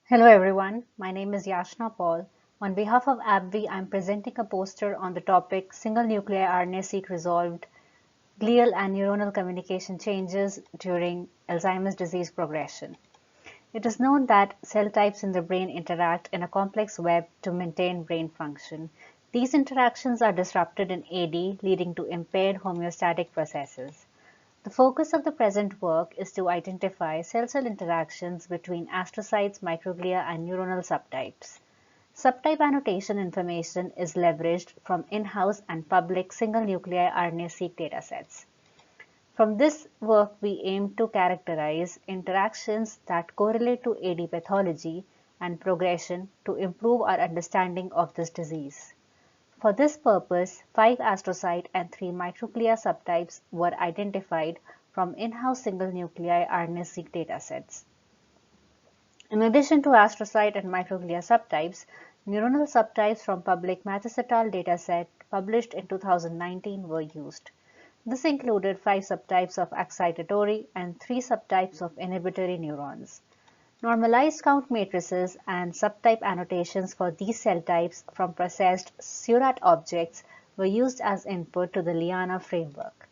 Hello everyone, my name is Yashna Paul. On behalf of AbbVie, I am presenting a poster on the topic Single Nuclei RNA-seq Resolved Glial and Neuronal Communication Changes During Alzheimer's Disease Progression. It is known that cell types in the brain interact in a complex web to maintain brain function. These interactions are disrupted in AD, leading to impaired homeostatic processes. The focus of the present work is to identify cell-cell interactions between astrocytes, microglia, and neuronal subtypes. Subtype annotation information is leveraged from in-house and public single-nuclei RNA-seq datasets. From this work, we aim to characterize interactions that correlate to AD pathology and progression to improve our understanding of this disease. For this purpose, 5 astrocyte and 3 microglia subtypes were identified from in-house single-nuclei RNA-seq datasets. In addition to astrocyte and microglia subtypes, neuronal subtypes from public Mathis et al. Dataset published in 2019 were used. This included 5 subtypes of excitatory and 3 subtypes of inhibitory neurons. Normalized count matrices and subtype annotations for these cell types from processed Seurat objects were used as input to the Liana framework.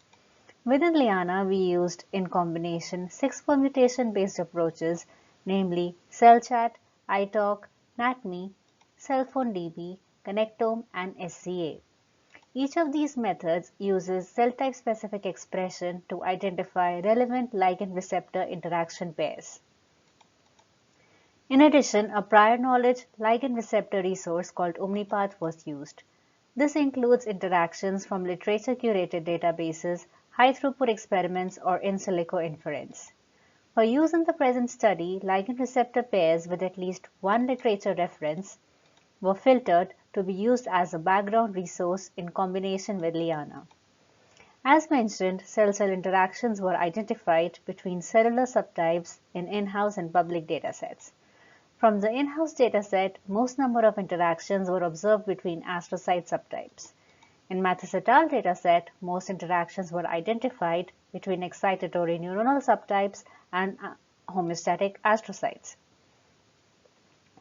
Within Liana, we used in combination 6 permutation-based approaches, namely CellChat, iTalk, NatMe, CellPhoneDB, Connectome, and SCA. Each of these methods uses cell type specific expression to identify relevant ligand receptor interaction pairs. In addition, a prior knowledge ligand receptor resource called OmniPath was used. This includes interactions from literature-curated databases, high-throughput experiments, or in silico inference. For use in the present study, ligand receptor pairs with at least one literature reference were filtered to be used as a background resource in combination with Liana. As mentioned, cell-cell interactions were identified between cellular subtypes in in-house and public datasets. From the in-house dataset, most number of interactions were observed between astrocyte subtypes. In Mathis et al. Dataset, most interactions were identified between excitatory neuronal subtypes and homeostatic astrocytes.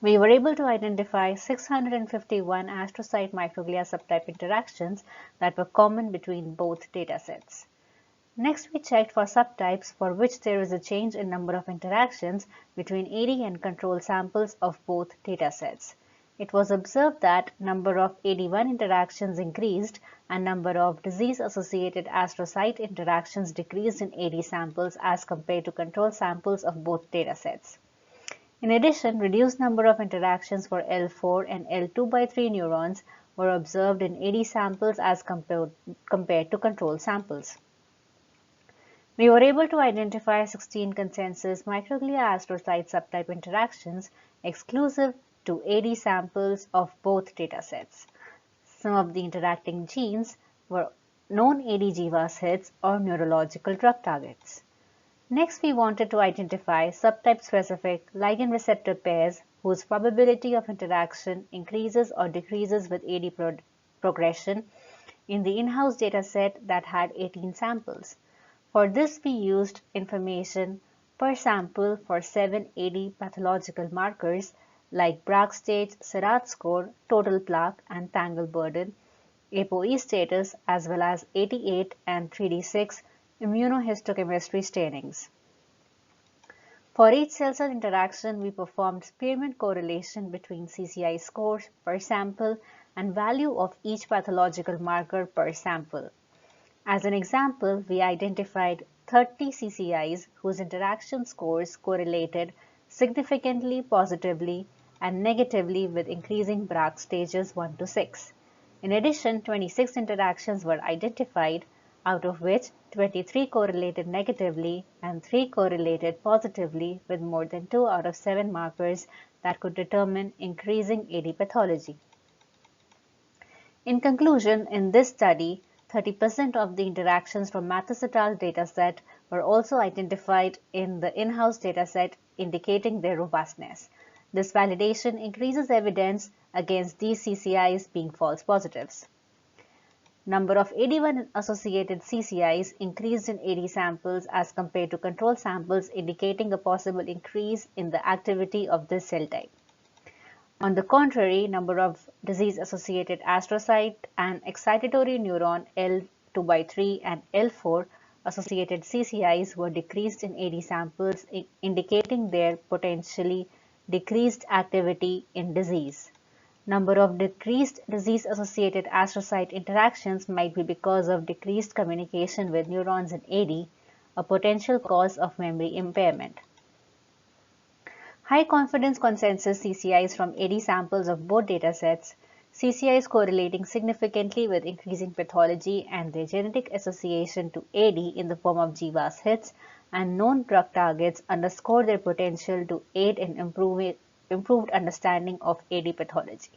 We were able to identify 651 astrocyte microglia subtype interactions that were common between both datasets. Next, we checked for subtypes for which there is a change in number of interactions between AD and control samples of both datasets. It was observed that number of AD1 interactions increased and number of disease-associated astrocyte interactions decreased in AD samples as compared to control samples of both datasets. In addition, reduced number of interactions for L4 and L2/3 neurons were observed in AD samples as compared to control samples. We were able to identify 16 consensus microglia astrocyte subtype interactions exclusive to AD samples of both datasets. Some of the interacting genes were known AD GWAS hits or neurological drug targets. Next, we wanted to identify subtype-specific ligand receptor pairs whose probability of interaction increases or decreases with AD progression in the in-house dataset that had 18 samples. For this, we used information per sample for 7 AD pathological markers like Bragg stage, Seurat score, total plaque, and tangle burden, ApoE status, as well as 88 and 3D6 immunohistochemistry stainings. For each cell-cell interaction, we performed Spearman correlation between CCI scores per sample and value of each pathological marker per sample. As an example, we identified 30 CCIs whose interaction scores correlated significantly positively and negatively with increasing Bragg stages 1 to 6. In addition, 26 interactions were identified, out of which 23 correlated negatively and 3 correlated positively with more than 2 out of 7 markers that could determine increasing AD pathology. In conclusion, in this study, 30% of the interactions from Mathis et al. Dataset were also identified in the in-house dataset, indicating their robustness. This validation increases evidence against these CCIs being false positives. Number of AD1-associated CCIs increased in AD samples as compared to control samples, indicating a possible increase in the activity of this cell type. On the contrary, number of disease-associated astrocyte and excitatory neuron L2/3 and L4 associated CCIs were decreased in AD samples, indicating their potentially decreased activity in disease. Number of decreased disease-associated astrocyte interactions might be because of decreased communication with neurons in AD, a potential cause of memory impairment. High confidence consensus CCIs from AD samples of both datasets, CCIs correlating significantly with increasing pathology and their genetic association to AD in the form of GWAS hits and known drug targets underscore their potential to aid in improved understanding of AD pathology.